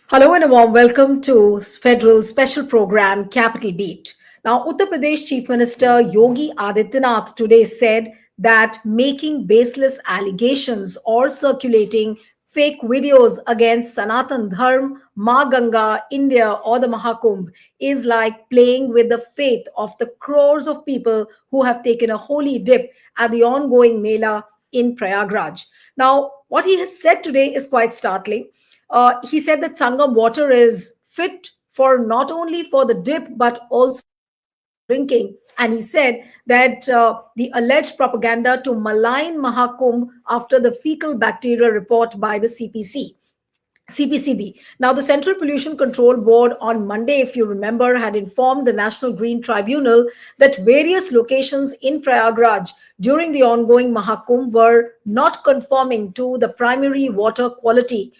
Hello and a warm welcome to Federal Special Program Capital Beat. Now, Uttar Pradesh Chief Minister Yogi Adityanath today said that making baseless allegations or circulating fake videos against Sanatan Dharma, Ma Ganga, India, or the Mahakumbh is like playing with the faith of the crores of people who have taken a holy dip at the ongoing Mela in Prayagraj. Now, what he has said today is quite startling. He said that Sangam water is fit for not only for the dip but also drinking. And he said that the alleged propaganda to malign Mahakumbh after the fecal bacteria report by the CPCB. Now, the Central Pollution Control Board on Monday, if you remember, had informed the National Green Tribunal that various locations in Prayagraj during the ongoing Mahakumbh were not conforming to the primary water quality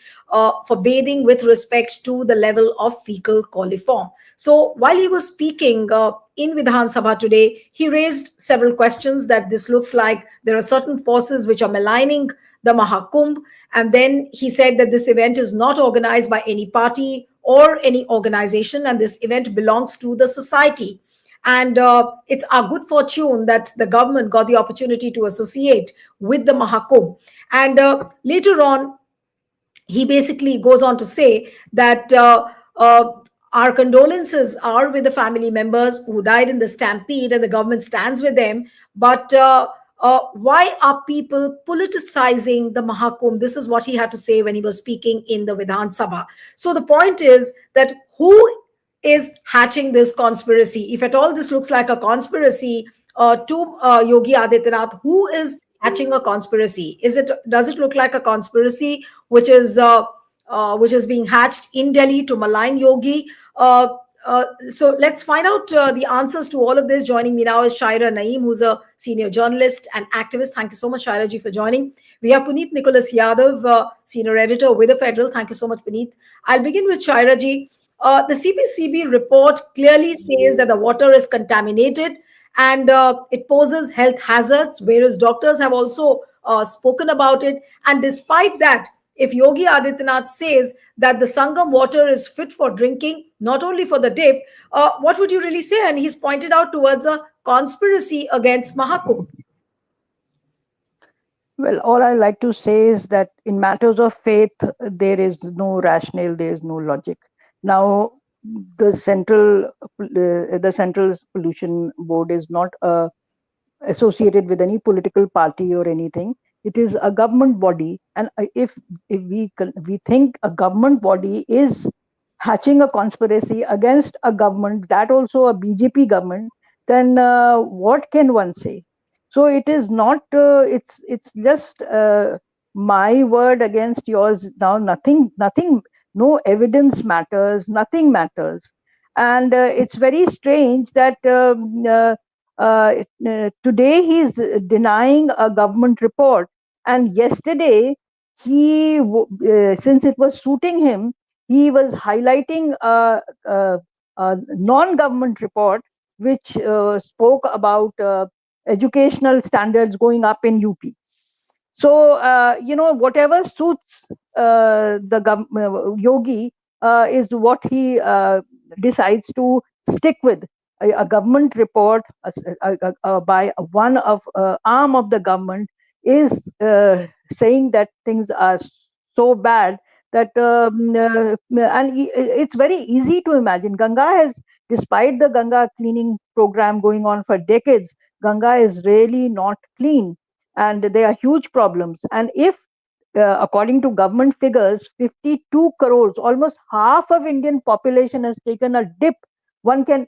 for bathing with respect to the level of fecal coliform. So, while he was speaking in Vidhan Sabha today, he raised several questions that this looks like there are certain forces which are maligning the Mahakumbh. And then he said that this event is not organized by any party or any organization, and this event belongs to the society. And it's our good fortune that the government got the opportunity to associate with the Mahakumbh. And later on, he basically goes on to say that our condolences are with the family members who died in the stampede, and the government stands with them. But why are people politicizing the Mahakumbh? This is what he had to say when he was speaking in the Vidhan Sabha. So the point is that who is hatching this conspiracy? If at all this looks like a conspiracy to Yogi Adityanath, who is hatching a conspiracy? Does it look like a conspiracy which is being hatched in Delhi to malign Yogi? So let's find out the answers to all of this. Joining me now is Shaira Naeem, who's a senior journalist and activist. Thank you so much, Shaira ji, for joining. We have Puneet Nicholas Yadav, senior editor with the Federal. Thank you so much, Puneet. I'll begin with Shaira ji. The CPCB report clearly says that the water is contaminated and it poses health hazards, whereas doctors have also spoken about it. And despite that, if Yogi Adityanath says that the Sangam water is fit for drinking, not only for the dip, what would you really say? And he's pointed out towards a conspiracy against Mahakumbh. Well, all I like to say is that in matters of faith, there is no rationale, there is no logic. Now, the central pollution board is not associated with any political party or anything. It is a government body, and if we think a government body is hatching a conspiracy against a government, that also a BJP government, then what can one say? So it is not. It's just my word against yours. Now nothing. No evidence matters. Nothing matters, and it's very strange that. Today he's denying a government report, and yesterday since it was suiting him, he was highlighting a non-government report which spoke about educational standards going up in UP. So whatever suits Yogi is what he decides to stick with. A government report by one of arm of the government is saying that things are so bad that it's very easy to imagine. Ganga has, despite the Ganga cleaning program going on for decades, Ganga is really not clean, and there are huge problems. And if according to government figures, 52 crores, almost half of Indian population has taken a dip, one can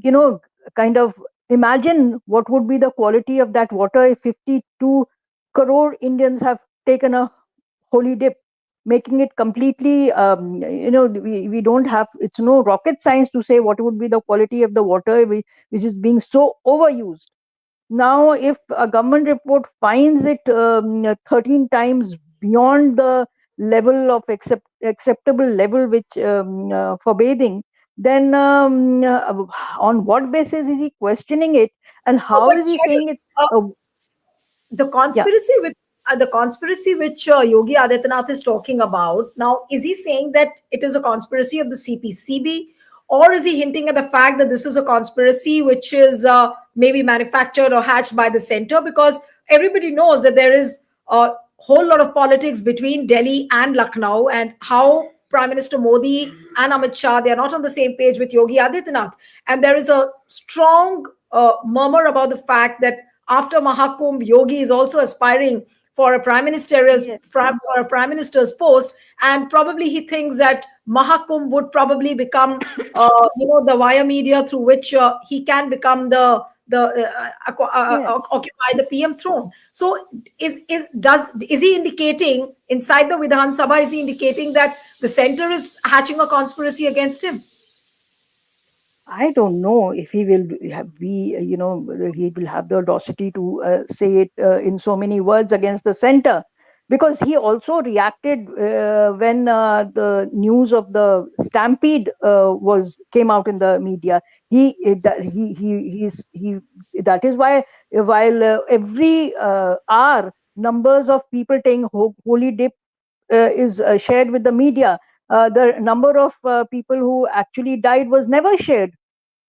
you know kind of imagine what would be the quality of that water if 52 crore Indians have taken a holy dip, making it completely we don't have, it's no rocket science to say what would be the quality of the water which is being so overused. Now if a government report finds it 13 times beyond the level of acceptable level which for bathing, then on what basis is he questioning it, and No, how but is he Shaira, saying it's the yeah. conspiracy with the conspiracy which Yogi Adityanath is talking about now, is he saying that it is a conspiracy of the CPCB, or is he hinting at the fact that this is a conspiracy which is maybe manufactured or hatched by the center? Because everybody knows that there is a whole lot of politics between Delhi and Lucknow, and how Prime Minister Modi and Amit Shah, they are not on the same page with Yogi Adityanath, and there is a strong murmur about the fact that after Mahakumbh, Yogi is also aspiring for a Yes. for a prime minister's post, and probably he thinks that Mahakumbh would probably become, the via media through which he can become Yes. occupy the PM throne. So is he indicating inside the Vidhan Sabha? Is he indicating that the center is hatching a conspiracy against him? I don't know if he will he will have the audacity to say it in so many words against the center, because he also reacted when the news of the stampede was came out in the media. He that is why, while every hour numbers of people taking holy dip is shared with the media, the number of people who actually died was never shared,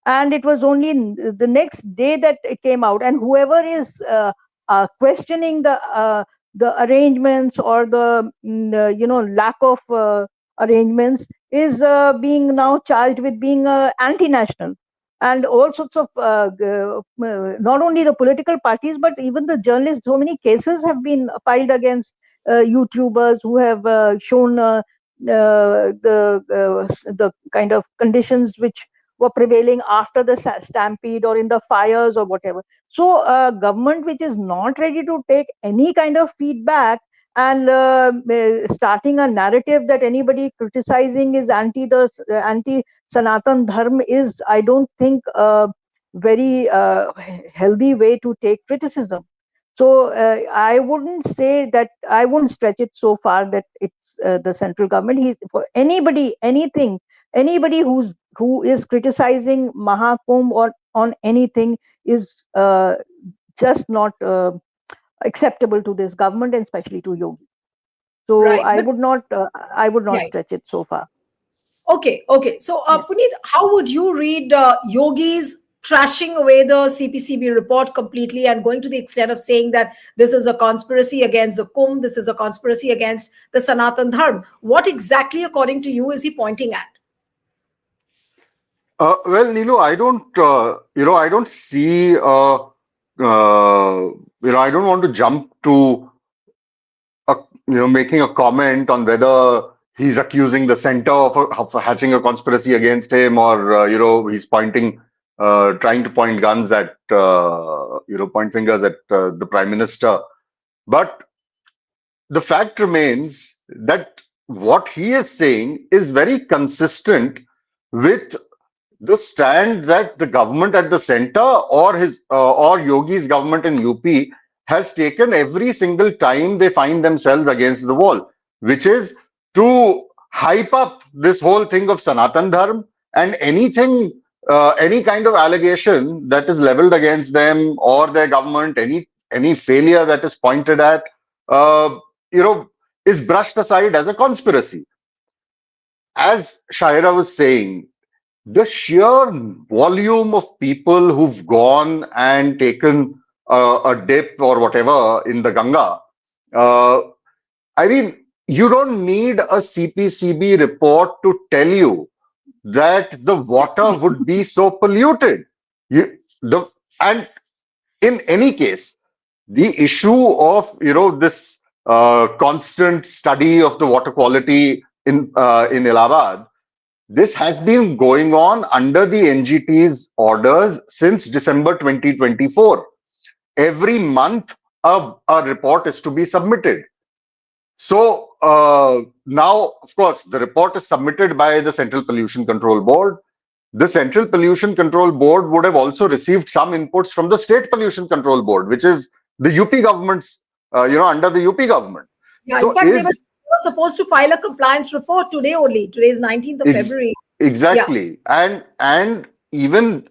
and it was only the next day that it came out. And whoever is questioning the arrangements, or the lack of arrangements, is being now charged with being anti-national. And all sorts of not only the political parties, but even the journalists. So many cases have been filed against YouTubers who have shown the kind of conditions which were prevailing after the stampede, or in the fires, or whatever. So government which is not ready to take any kind of feedback, and starting a narrative that anybody criticizing is anti Sanatan Dharma, is, I don't think, a very healthy way to take criticism. So I wouldn't say that, I wouldn't stretch it so far that it's the central government. He's, for anybody, anything, anybody who is criticizing Mahakumbh or on anything is just not acceptable to this government, and especially to Yogi. So Right, but I would not yeah. stretch it so far. Okay, okay. So, Yes. Puneet, how would you read Yogi's trashing away the CPCB report completely and going to the extent of saying that this is a conspiracy against the Kumbh, this is a conspiracy against the Sanatan Dharma? What exactly, according to you, is he pointing at? Well, Neelu, I don't see, I don't want to jump to, a, making a comment on whether he's accusing the center of hatching a conspiracy against him, or, he's trying to point guns at, point fingers at the prime minister. But the fact remains that what he is saying is very consistent with the stand that the government at the center, or Yogi's government in UP, has taken every single time they find themselves against the wall, which is to hype up this whole thing of Sanatan Dharma, and any kind of allegation that is leveled against them or their government, any failure that is pointed at, uh, you know, is brushed aside as a conspiracy. As Shaira was saying, the sheer volume of people who've gone and taken a dip or whatever in the Ganga, uh, I mean, you don't need a CPCB report to tell you that the water would be so polluted. You, the and in any case, the issue of this constant study of the water quality in Allahabad, this has been going on under the NGT's orders since December 2024. Every month, a report is to be submitted. So now, of course, the report is submitted by the Central Pollution Control Board. The Central Pollution Control Board would have also received some inputs from the State Pollution Control Board, which is the UP government's, under the UP government. Yeah, in So fact, they were is supposed to file a compliance report today only. Today is 19th of ex- February. Yeah. exactly, and even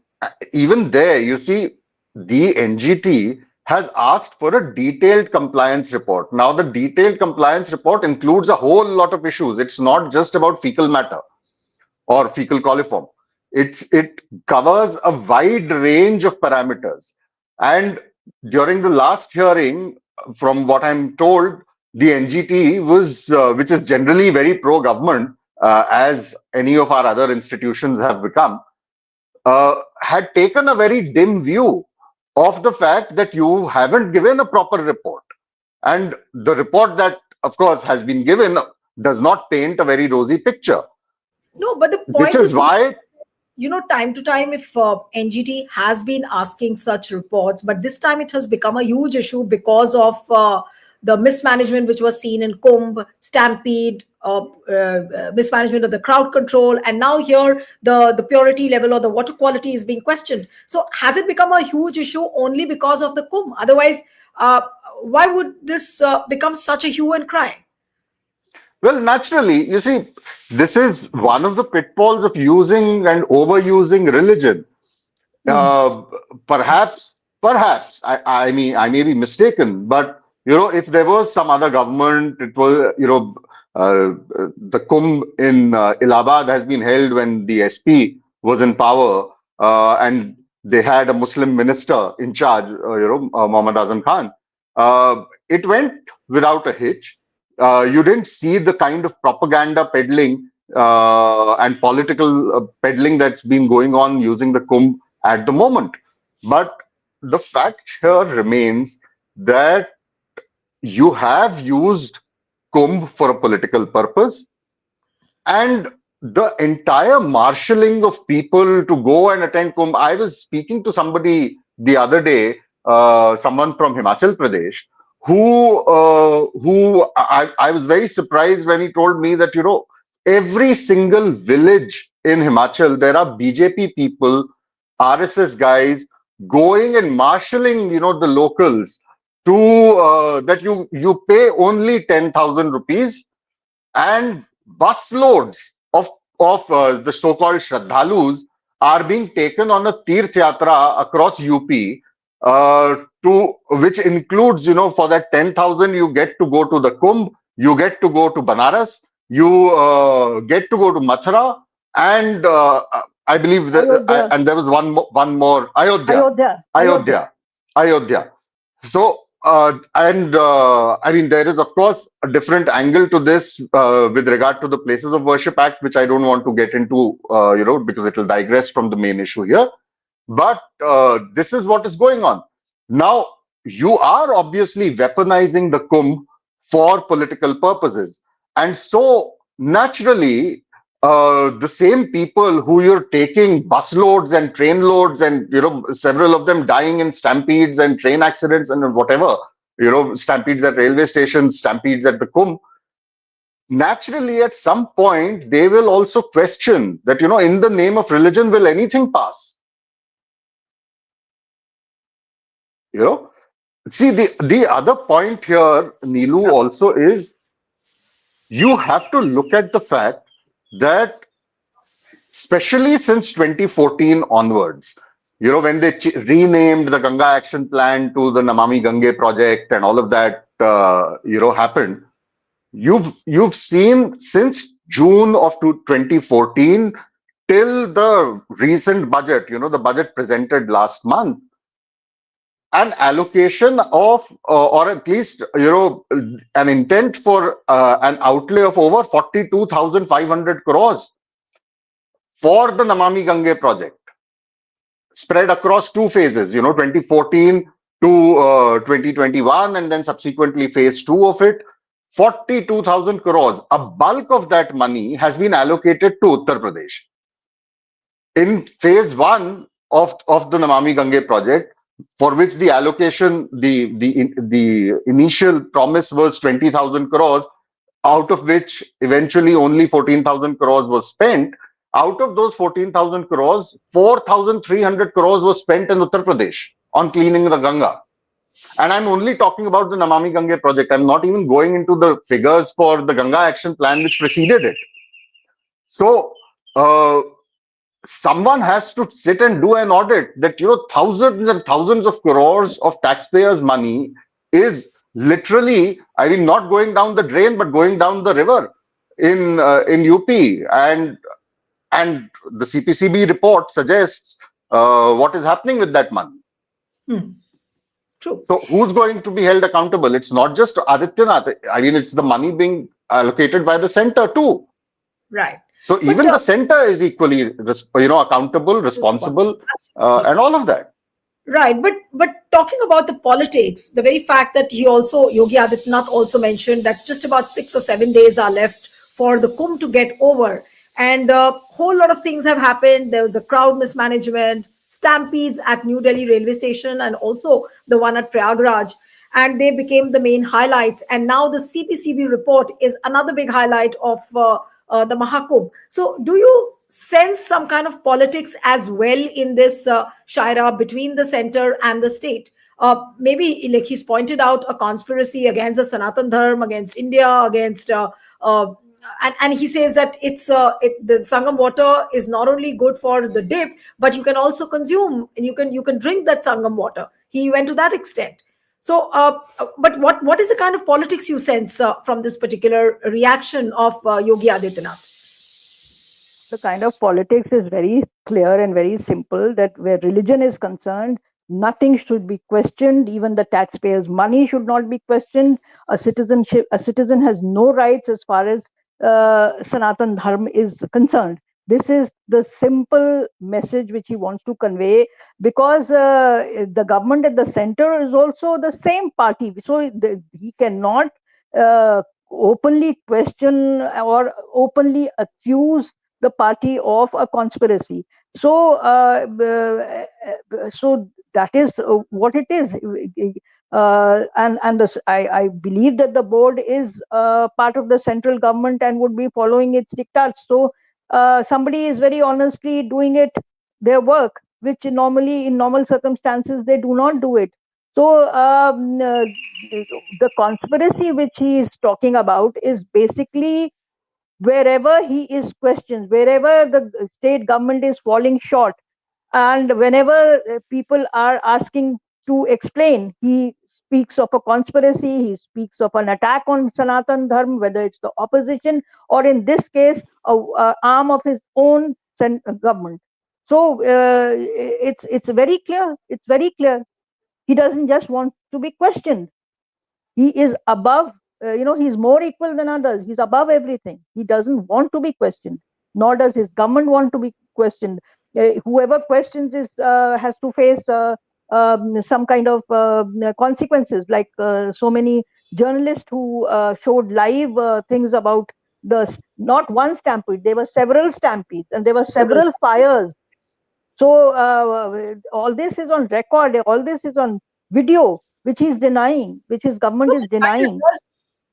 there, you see, the NGT has asked for a detailed compliance report. Now, the detailed compliance report includes a whole lot of issues. It's not just about fecal matter or fecal coliform. It covers a wide range of parameters. And during the last hearing, from what I'm told, the NGT was, which is generally very pro-government, as any of our other institutions have become, had taken a very dim view of the fact that you haven't given a proper report. And the report that, of course, has been given does not paint a very rosy picture, No, but the which point is is, why. time to time, if NGT has been asking such reports, but this time it has become a huge issue because of the mismanagement which was seen in Kumbh, Stampede, mismanagement of the crowd control, and now here the purity level or the water quality is being questioned. So has it become a huge issue only because of the Kumbh? Otherwise, uh, why would this become such a hue and cry? Well, naturally, you see, this is one of the pitfalls of using and overusing religion. Hmm. Uh, perhaps, I mean, I may be mistaken, but if there was some other government, it was, the Kumbh in Allahabad has been held when the SP was in power, and they had a Muslim minister in charge, Mohammad Azam Khan. It went without a hitch. You didn't see the kind of propaganda peddling and political peddling that's been going on using the Kumbh at the moment. But the fact here remains that you have used Kumbh for a political purpose, and the entire marshalling of people to go and attend Kumbh. I was speaking to somebody the other day, someone from Himachal Pradesh, who I was very surprised when he told me that every single village in Himachal there are BJP people, RSS guys going and marshalling the locals to that you pay only 10,000 rupees, and busloads of the so-called Shraddhalus are being taken on a Tirth Yatra across UP, to which includes, for that 10,000, you get to go to the Kumbh, you get to go to Banaras, you get to go to Mathura, and I believe that, Ayodhya, and there was one more, Ayodhya, Ayodhya, Ayodhya. Ayodhya, Ayodhya. So, I mean, there is, of course, a different angle to this with regard to the Places of Worship Act, which I don't want to get into, because it will digress from the main issue here. But this is what is going on. Now, you are obviously weaponizing the Kumbh for political purposes. And so, naturally, the same people who you're taking bus loads and train loads and, several of them dying in stampedes and train accidents and whatever, stampedes at railway stations, stampedes at the Kumbh, naturally, at some point, they will also question that, in the name of religion, will anything pass? You know, see, the other point here, Neelu, also is you have to look at the fact that, especially since 2014 onwards, when they renamed the Ganga Action Plan to the Namami Gange project and all of that, happened, you've seen since June of 2014 till the recent budget, the budget presented last month, an allocation of, or at least, an intent for an outlay of over 42,500 crores for the Namami Gange project, spread across two phases, 2014 to 2021, and then subsequently phase two of it. 42,000 crores. A bulk of that money has been allocated to Uttar Pradesh. In phase one of the Namami Gange project, for which the allocation, the initial promise was 20,000 crores, out of which eventually only 14,000 crores was spent. Out of those 14,000 crores, 4,300 crores was spent in Uttar Pradesh on cleaning the Ganga. And I'm only talking about the Namami Gange project. I'm not even going into the figures for the Ganga Action Plan which preceded it. So, someone has to sit and do an audit that, thousands and thousands of crores of taxpayers' money is literally, I mean, not going down the drain, but going down the river in UP. And the CPCB report suggests what is happening with that money. Hmm. True. So who's going to be held accountable? It's not just Adityanath. I mean, it's the money being allocated by the center too. Right. So But even the center is equally, accountable, responsible, absolutely. and all of that. Right, but talking about the politics, the very fact that Yogi Adityanath also mentioned that just about 6 or 7 days are left for the Kumbh to get over, and a whole lot of things have happened. There was a crowd mismanagement, stampedes at New Delhi railway station, and also the one at Prayagraj, and they became the main highlights. And now the CPCB report is another big highlight of the Mahakumbh. So, do you sense some kind of politics as well in this Shaira between the center and the state? Maybe, like he's pointed out, a conspiracy against the Sanatan Dharma, against India, against and he says that the Sangam water is not only good for the dip, but you can also consume and you can drink that Sangam water. He went to that extent. So, but what is the kind of politics you sense from this particular reaction of Yogi Adityanath? The kind of politics is very clear and very simple, that where religion is concerned, nothing should be questioned. Even the taxpayers' money should not be questioned. A citizen has no rights as far as Sanatan Dharma is concerned. This is the simple message which he wants to convey, because the government at the center is also the same party. So he cannot uh, openly question or openly accuse the party of a conspiracy. So, so that is what it is. And I believe that the board is part of the central government and would be following its diktats. So somebody is very honestly doing it, their work, which normally in normal circumstances they do not do it. So the conspiracy which he is talking about is basically wherever he is questioned, wherever the state government is falling short, and whenever people are asking to explain, he speaks of a conspiracy, he speaks of an attack on Sanatan Dharma, whether it's the opposition or in this case, a arm of his own government. So it's very clear. It's very clear. He doesn't just want to be questioned. He is above, he's more equal than others. He's above everything. He doesn't want to be questioned, nor does his government want to be questioned. Whoever questions is has to face some kind of consequences, like so many journalists who showed live things about not one stampede, there were several stampedes and there were several fires. So all this is on record, all this is on video, which he's denying, which his government is denying.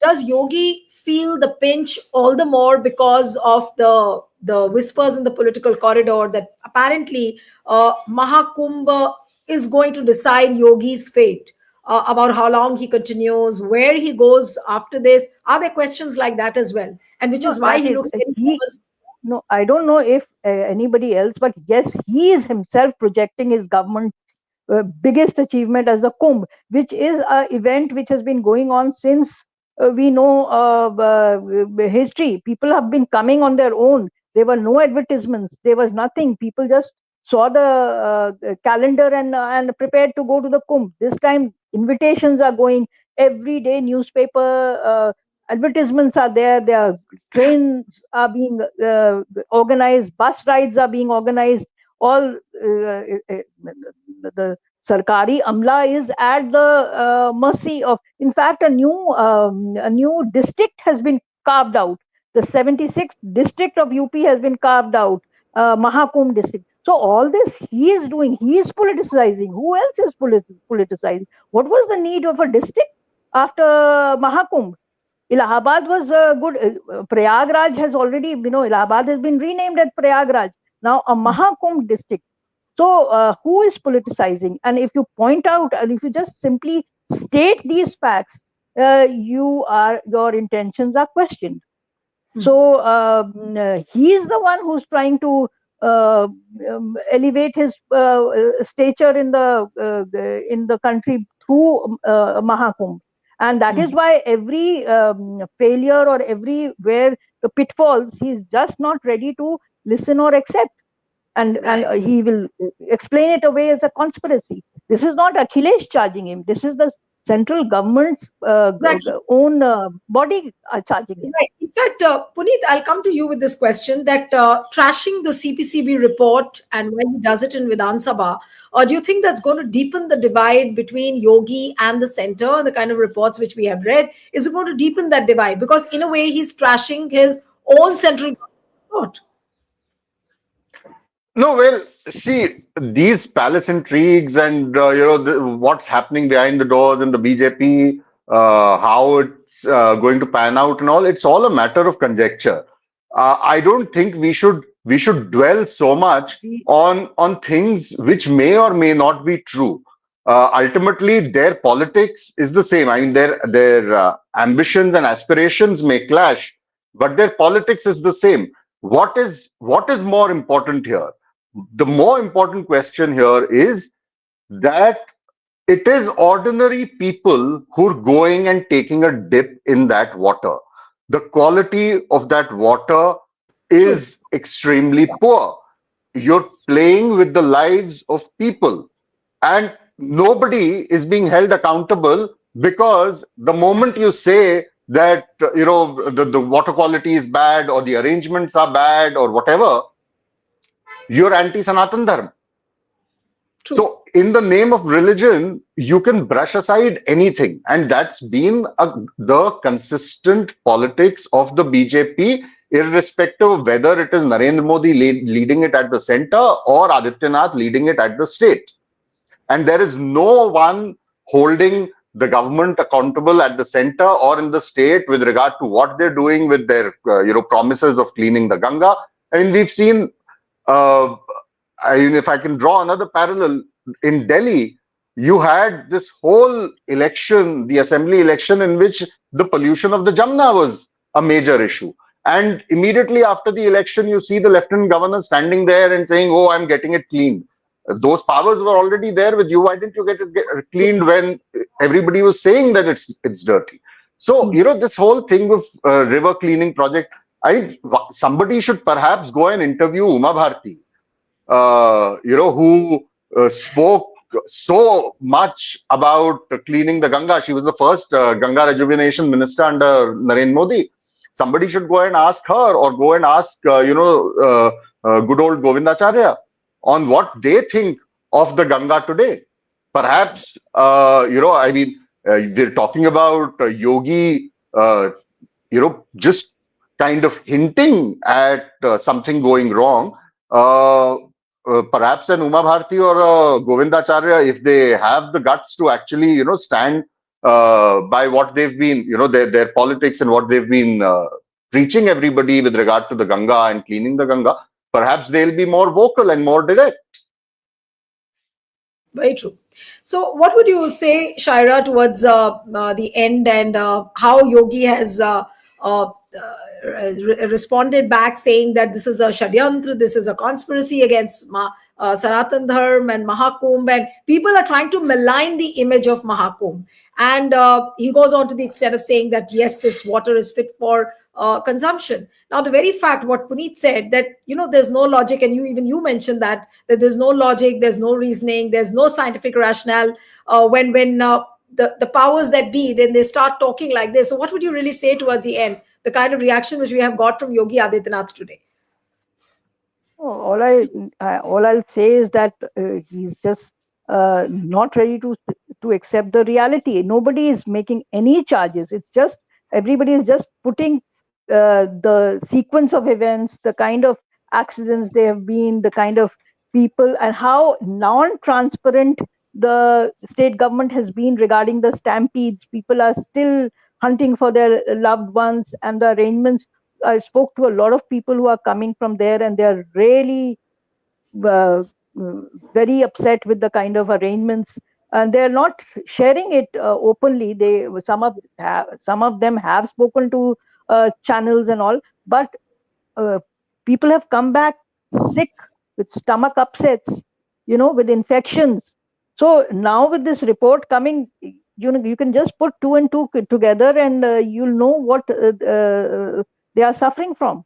Does Yogi feel the pinch all the more because of the whispers in the political corridor that apparently Mahakumbh is going to decide Yogi's fate, about how long he continues, where he goes after this? Are there questions like that as well? And which No, is why that he is looks very he. nervous. No, I don't know if anybody else, but yes, he is himself projecting his government biggest achievement as the Kumbh, which is an event which has been going on since we know history. People have been coming on their own. There were no advertisements. There was nothing. People just saw the calendar and prepared to go to the Kumbh. This time, invitations are going every day. Newspaper advertisements are there. There are trains are being organized. Bus rides are being organized. All the Sarkari Amla is at the mercy of. In fact, a new district has been carved out. The 76th district of UP has been carved out. Mahakumbh district. So all this he is doing. He is politicizing. Who else is politicizing? What was the need of a district after Mahakumbh? Allahabad was good. Prayagraj has already, Allahabad has been renamed as Prayagraj. Now a Mahakumbh district. So who is politicizing? And if you point out, and if you just simply state these facts, your intentions are questioned. So he is the one who's trying to elevate his stature in the country through Mahakumbh. And that is why every failure or everywhere the pitfalls, he is just not ready to listen or accept. And Right. he will explain it away as a conspiracy. This is not Akhilesh charging him. This is the central government's Exactly. own body charging him. Right. In fact, Puneet, I'll come to you with this question that trashing the CPCB report and when he does it in Vidhan Sabha, do you think that's going to deepen the divide between Yogi and the center, the kind of reports which we have read? Is it going to deepen that divide? Because in a way, he's trashing his own central report. No, well, see, these palace intrigues and what's happening behind the doors in the BJP, how it's going to pan out and all, it's all a matter of conjecture. I don't think we should dwell so much on things which may or may not be true. Ultimately, their politics is the same. I mean, their ambitions and aspirations may clash, but their politics is the same. What is more important here? The more important question here is that it is ordinary people who are going and taking a dip in that water. The quality of that water True. is extremely poor. You're playing with the lives of people, and nobody is being held accountable, because the moment you say that the water quality is bad or the arrangements are bad or whatever, you're anti Sanatan Dharma. True. So, in the name of religion, you can brush aside anything. And that's been the consistent politics of the BJP, irrespective of whether it is Narendra Modi leading it at the center or Adityanath leading it at the state. And there is no one holding the government accountable at the center or in the state with regard to what they're doing with their promises of cleaning the Ganga. I mean, we've seen uh, if I can draw another parallel, in Delhi, you had this whole election, the assembly election, in which the pollution of the Jamna was a major issue. And immediately after the election, you see the lieutenant governor standing there and saying, "Oh, I'm getting it cleaned." Those powers were already there with you. Why didn't you get it cleaned when everybody was saying that it's dirty? So this whole thing of river cleaning project, somebody should perhaps go and interview Uma Bharti, who spoke so much about cleaning the Ganga. She was the first Ganga rejuvenation minister under Narendra Modi. Somebody should go and ask her, or go and ask, good old Govindacharya, on what they think of the Ganga today. Perhaps, I mean, we're talking about Yogi, just kind of hinting at something going wrong. Perhaps an Uma Bharti or a Govindacharya, if they have the guts to actually, stand by what they've been, their politics and what they've been preaching everybody with regard to the Ganga and cleaning the Ganga, perhaps they'll be more vocal and more direct. Very true. So, what would you say, Shaira, towards the end, and how Yogi has responded back saying that this is a shadyantra, this is a conspiracy against Sanatan Dharma and Mahakumbh, and people are trying to malign the image of Mahakumbh. And he goes on to the extent of saying that, yes, this water is fit for consumption. Now, the very fact what Puneet said, that there's no logic, and you mentioned that there's no logic, there's no reasoning, there's no scientific rationale when the powers that be, then they start talking like this. So what would you really say towards the end, the kind of reaction which we have got from Yogi Adityanath today? Oh, all I'll say is that he's just not ready to accept the reality. Nobody is making any charges. It's just everybody is just putting the sequence of events, the kind of accidents they have been, the kind of people, and how non-transparent the state government has been regarding the stampedes. People are still hunting for their loved ones, and the arrangements. I spoke to a lot of people who are coming from there, and they are really uh, very upset with the kind of arrangements, and they're not sharing it openly. Some of them have spoken to channels and all, but uh, people have come back sick with stomach upsets, with infections. So now with this report coming, you can just put two and two together, and you'll know what they are suffering from.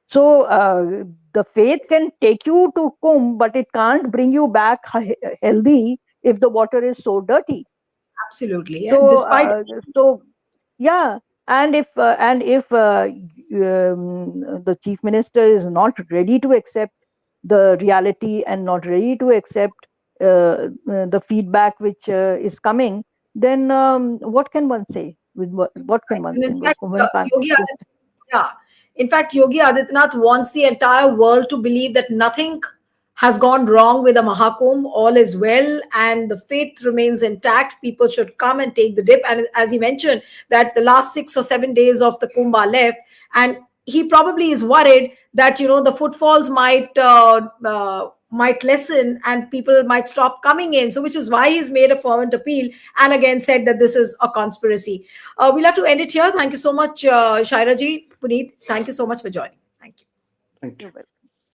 So the faith can take you to Kumbh, but it can't bring you back healthy if the water is so dirty. Absolutely. And So despite yeah, and if the chief minister is not ready to accept the reality and not ready to accept the feedback which is coming, then what can one say? What can one And say? in fact, One can't Yogi just. Yeah. In fact, Yogi Adityanath wants the entire world to believe that nothing has gone wrong with the Mahakumbh. All is well and the faith remains intact. People should come and take the dip. And as he mentioned, that the last 6 or 7 days of the Kumbh are left. And he probably is worried that, the footfalls might lessen and people might stop coming in. So, which is why he's made a fervent appeal and again said that this is a conspiracy. We'll have to end it here. Thank you so much, Shaira ji. Puneet, thank you so much for joining. Thank you. Thank you. You're welcome.